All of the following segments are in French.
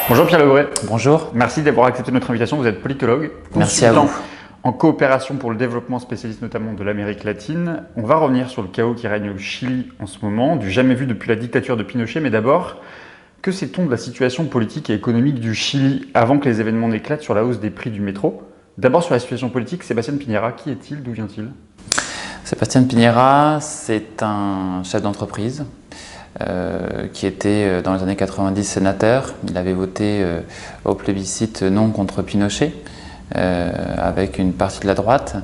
Bonjour Pierre Lebret. Bonjour. Merci d'avoir accepté notre invitation. Vous êtes politologue, Merci à vous. En coopération pour le développement, spécialiste notamment de l'Amérique latine. On va revenir sur le chaos qui règne au Chili en ce moment, du jamais vu depuis la dictature de Pinochet. Mais d'abord, que sait-on de la situation politique et économique du Chili avant que les événements n'éclatent sur la hausse des prix du métro? D'abord sur la situation politique, Sébastien Piñera, qui est-il? D'où vient-il? Sébastien Piñera, c'est un chef d'entreprise qui était dans les années 90 sénateur. Il avait voté au plébiscite non contre Pinochet avec une partie de la droite.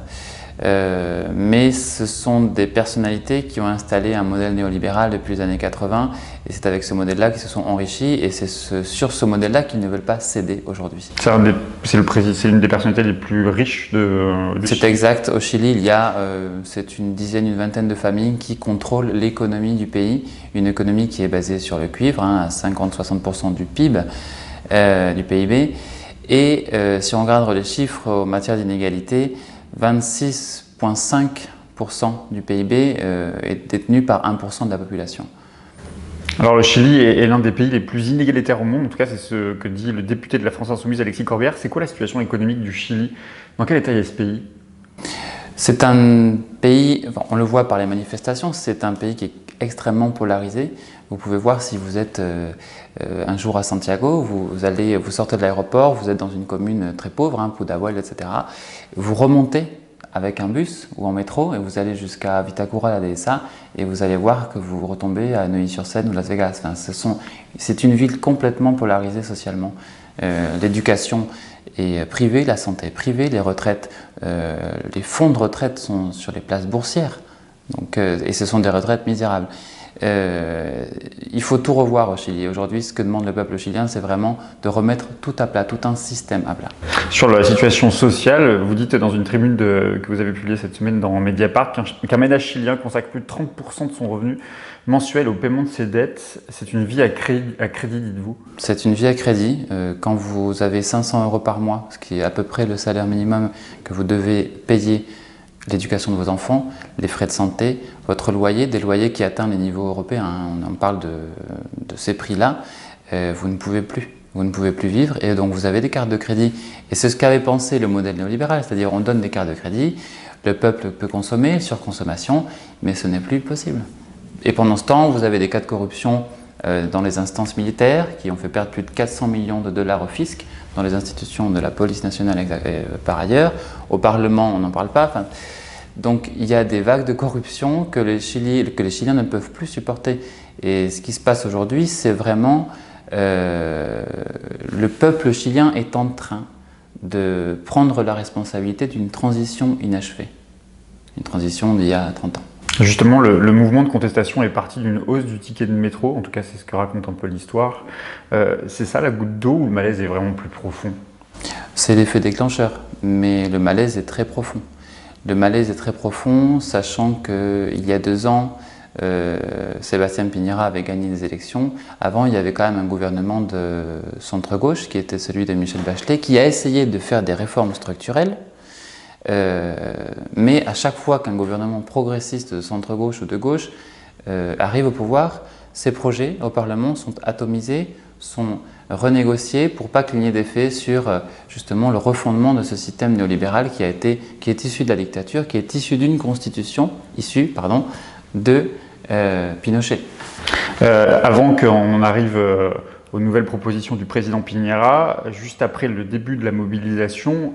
Mais ce sont des personnalités qui ont installé un modèle néolibéral depuis les années 80 et c'est avec ce modèle-là qu'ils se sont enrichis et c'est sur ce modèle-là qu'ils ne veulent pas céder aujourd'hui. C'est une des personnalités les plus riches du Chili. C'est exact. Au Chili, il y a c'est une dizaine, une vingtaine de familles qui contrôlent l'économie du pays, une économie qui est basée sur le cuivre, à 50-60% du PIB, du PIB. Et si on regarde les chiffres en matière d'inégalité, 26,5% du PIB est détenu par 1% de la population. Alors le Chili est l'un des pays les plus inégalitaires au monde, en tout cas c'est ce que dit le député de la France Insoumise Alexis Corbière. C'est quoi la situation économique du Chili? Dans quel état est ce pays? C'est un pays, enfin, on le voit par les manifestations, c'est un pays qui est extrêmement polarisé. Vous pouvez voir si vous êtes un jour à Santiago, vous sortez de l'aéroport, vous êtes dans une commune très pauvre, Pudahuel, etc. Vous remontez avec un bus ou en métro et vous allez jusqu'à Vitacura, la Dehesa, et vous allez voir que vous retombez à Neuilly-sur-Seine ou Las Vegas. Enfin, c'est une ville complètement polarisée socialement. L'éducation est privée, la santé est privée, les retraites, les fonds de retraite sont sur les places boursières, donc, et ce sont des retraites misérables. Il faut tout revoir au Chili. Aujourd'hui, ce que demande le peuple chilien, c'est vraiment de remettre tout à plat, tout un système à plat. Sur la situation sociale, vous dites dans une tribune que vous avez publiée cette semaine dans Mediapart qu'un ménage chilien consacre plus de 30% de son revenu mensuel au paiement de ses dettes. C'est une vie à crédit, dites-vous? C'est une vie à crédit. Quand vous avez 500 € par mois, ce qui est à peu près le salaire minimum que vous devez payer l'éducation de vos enfants, les frais de santé, votre loyer, des loyers qui atteignent les niveaux européens, on en parle de ces prix-là, vous ne pouvez plus. Vous ne pouvez plus vivre et donc vous avez des cartes de crédit. Et c'est ce qu'avait pensé le modèle néolibéral, c'est-à-dire on donne des cartes de crédit, le peuple peut consommer, surconsommation, mais ce n'est plus possible. Et pendant ce temps, vous avez des cas de corruption dans les instances militaires qui ont fait perdre plus de 400 millions de dollars au fisc, dans les institutions de la police nationale par ailleurs, au Parlement on n'en parle pas. Enfin, donc il y a des vagues de corruption que les Chiliens ne peuvent plus supporter. Et ce qui se passe aujourd'hui, c'est vraiment le peuple chilien est en train de prendre la responsabilité d'une transition inachevée, une transition d'il y a 30 ans. Justement, le mouvement de contestation est parti d'une hausse du ticket de métro, en tout cas c'est ce que raconte un peu l'histoire. C'est ça la goutte d'eau ou le malaise est vraiment plus profond? C'est l'effet déclencheur, mais le malaise est très profond. Le malaise est très profond, sachant qu'il y a 2 ans, Sébastien Piñera avait gagné les élections. Avant, il y avait quand même un gouvernement de centre-gauche, qui était celui de Michel Bachelet, qui a essayé de faire des réformes structurelles. Mais à chaque fois qu'un gouvernement progressiste de centre-gauche ou de gauche arrive au pouvoir, ces projets au Parlement sont atomisés, sont renégociés pour pas qu'il n'y ait d'effet sur justement le refondement de ce système néolibéral qui est issu de la dictature, qui est issu d'une constitution issue de Pinochet. Avant qu'on arrive aux nouvelles propositions du président Piñera, juste après le début de la mobilisation,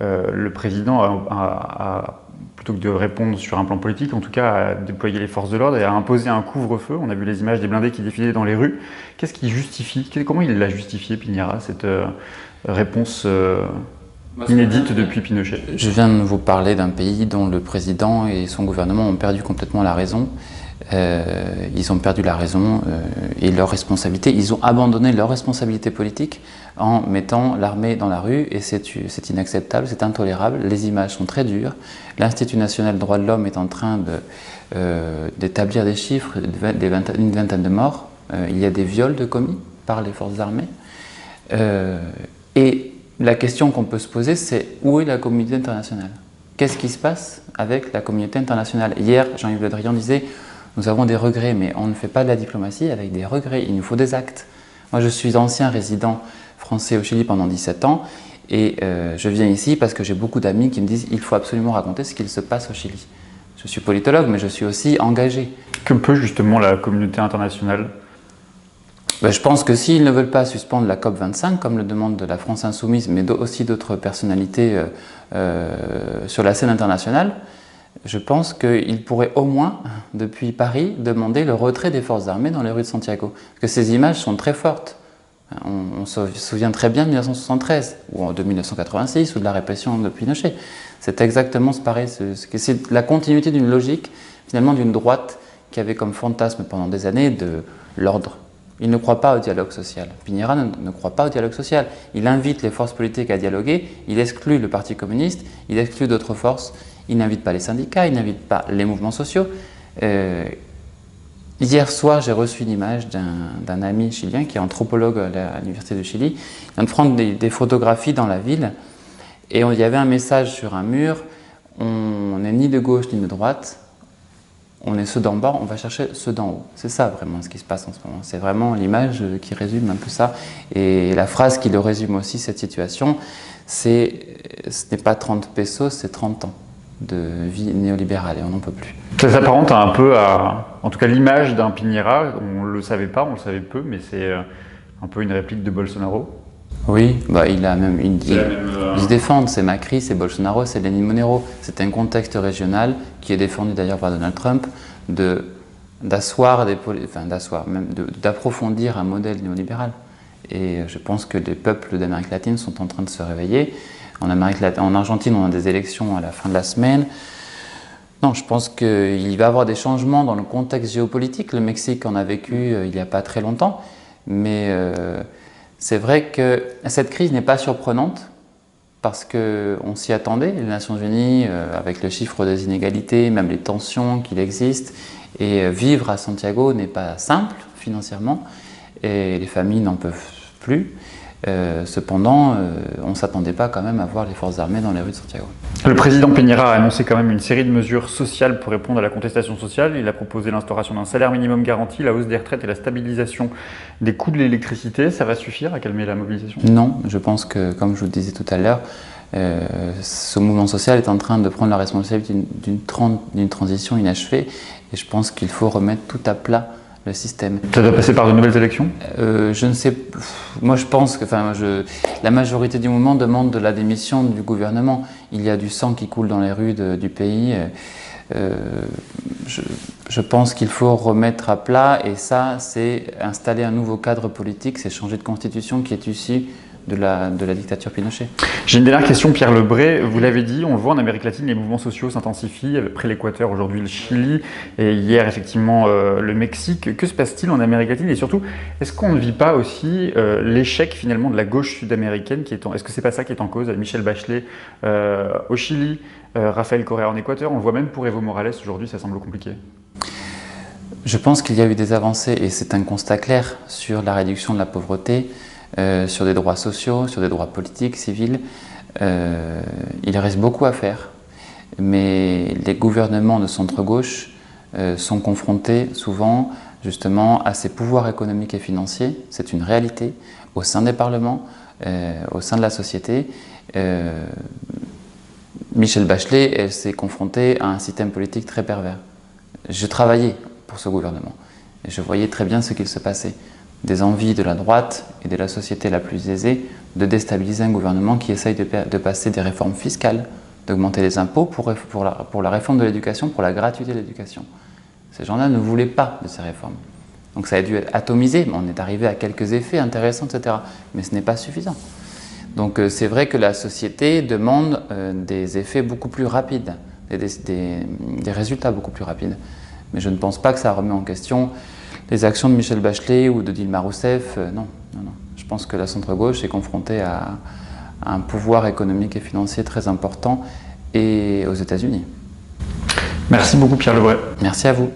le président a, plutôt que de répondre sur un plan politique, en tout cas a déployé les forces de l'ordre et a imposé un couvre-feu. On a vu les images des blindés qui défilaient dans les rues. Qu'est-ce qui justifie, comment il l'a justifié Piñera, cette réponse inédite depuis Pinochet? Je viens de vous parler d'un pays dont le président et son gouvernement ont perdu complètement la raison. Ils ont perdu la raison et leur responsabilité. Ils ont abandonné leur responsabilité politique en mettant l'armée dans la rue et c'est inacceptable, c'est intolérable. Les images sont très dures. L'Institut national des droits de l'homme est en train d'établir des chiffres, une vingtaine de morts. Il y a des viols de commis par les forces armées. Et la question qu'on peut se poser, c'est où est la communauté internationale? Qu'est-ce qui se passe avec la communauté internationale? Hier, Jean-Yves Le Drian disait « Nous avons des regrets, mais on ne fait pas de la diplomatie avec des regrets, il nous faut des actes. » Moi, je suis ancien résident français au Chili pendant 17 ans et je viens ici parce que j'ai beaucoup d'amis qui me disent qu'il faut absolument raconter ce qu'il se passe au Chili. Je suis politologue, mais je suis aussi engagé. Que peut justement la communauté internationale? Je pense que s'ils ne veulent pas suspendre la COP25, comme le demande la France Insoumise, mais aussi d'autres personnalités sur la scène internationale, je pense qu'ils pourraient au moins, depuis Paris, demander le retrait des forces armées dans les rues de Santiago. Parce que ces images sont très fortes. On se souvient très bien de 1973, ou de 1986, ou de la répression de Pinochet. C'est exactement pareil. C'est la continuité d'une logique, finalement, d'une droite qui avait comme fantasme pendant des années de l'ordre. Il ne croit pas au dialogue social. Piñera ne croit pas au dialogue social. Il invite les forces politiques à dialoguer, il exclut le Parti communiste, il exclut d'autres forces, il n'invite pas les syndicats, il n'invite pas les mouvements sociaux. Hier soir, j'ai reçu une image d'un ami chilien qui est anthropologue à l'Université de Chili. Il vient de prendre des photographies dans la ville et il y avait un message sur un mur. On n'est ni de gauche ni de droite. On est ceux d'en bas, on va chercher ceux d'en haut. C'est ça vraiment ce qui se passe en ce moment. C'est vraiment l'image qui résume un peu ça. Et la phrase qui le résume aussi, cette situation, c'est « ce n'est pas 30 pesos, c'est 30 ans de vie néolibérale et on n'en peut plus ». Ça s'apparente un peu à, en tout cas l'image d'un Piñera, on ne le savait pas, on le savait peu, mais c'est un peu une réplique de Bolsonaro. Oui, il a même ils se défendent, c'est Macri, c'est Bolsonaro, c'est Lenin Monero. C'est un contexte régional qui est défendu d'ailleurs par Donald Trump d'approfondir un modèle néolibéral. Et je pense que les peuples d'Amérique latine sont en train de se réveiller. En Argentine, on a des élections à la fin de la semaine. Non, je pense qu'il va y avoir des changements dans le contexte géopolitique. Le Mexique en a vécu il n'y a pas très longtemps, mais c'est vrai que cette crise n'est pas surprenante parce qu'on s'y attendait. Les Nations Unies, avec le chiffre des inégalités, même les tensions qu'il existe, et vivre à Santiago n'est pas simple financièrement, et les familles n'en peuvent plus. Cependant, on ne s'attendait pas quand même à voir les forces armées dans les rues de Santiago. Le président Piñera a annoncé quand même une série de mesures sociales pour répondre à la contestation sociale. Il a proposé l'instauration d'un salaire minimum garanti, la hausse des retraites et la stabilisation des coûts de l'électricité. Ça va suffire à calmer la mobilisation? Non, je pense que, comme je vous le disais tout à l'heure, ce mouvement social est en train de prendre la responsabilité d'une transition inachevée et je pense qu'il faut remettre tout à plat le système. Ça doit passer par de nouvelles élections? Je ne sais. Moi, je pense que la majorité du mouvement demande de la démission du gouvernement. Il y a du sang qui coule dans les rues du pays. Je pense qu'il faut remettre à plat et ça, c'est installer un nouveau cadre politique, c'est changer de constitution qui est issue de la dictature Pinochet. J'ai une dernière question, Pierre Lebret. Vous l'avez dit, on le voit en Amérique latine, les mouvements sociaux s'intensifient, après l'Équateur, aujourd'hui le Chili, et hier effectivement le Mexique. Que se passe-t-il en Amérique latine? Et surtout, est-ce qu'on ne vit pas aussi l'échec finalement de la gauche sud-américaine qui est est-ce que c'est pas ça qui est en cause? Michelle Bachelet au Chili, Rafael Correa en Équateur, on le voit même pour Evo Morales aujourd'hui, ça semble compliqué. Je pense qu'il y a eu des avancées et c'est un constat clair sur la réduction de la pauvreté, sur des droits sociaux, sur des droits politiques, civils. Il reste beaucoup à faire, mais les gouvernements de centre-gauche sont confrontés souvent justement à ces pouvoirs économiques et financiers. C'est une réalité au sein des parlements, au sein de la société. Michelle Bachelet, elle s'est confrontée à un système politique très pervers. Je travaillais pour ce gouvernement et je voyais très bien ce qu'il se passait. Des envies de la droite et de la société la plus aisée de déstabiliser un gouvernement qui essaye de passer des réformes fiscales, d'augmenter les impôts pour la réforme de l'éducation, pour la gratuité de l'éducation. Ces gens-là ne voulaient pas de ces réformes. Donc ça a dû être atomisé, on est arrivé à quelques effets intéressants, etc. Mais ce n'est pas suffisant. Donc c'est vrai que la société demande des effets beaucoup plus rapides, des résultats beaucoup plus rapides. Mais je ne pense pas que ça remet en question les actions de Michelle Bachelet ou de Dilma Rousseff. Non. Je pense que la centre-gauche est confrontée à un pouvoir économique et financier très important et aux États-Unis. Merci beaucoup Pierre Lebret. Merci à vous.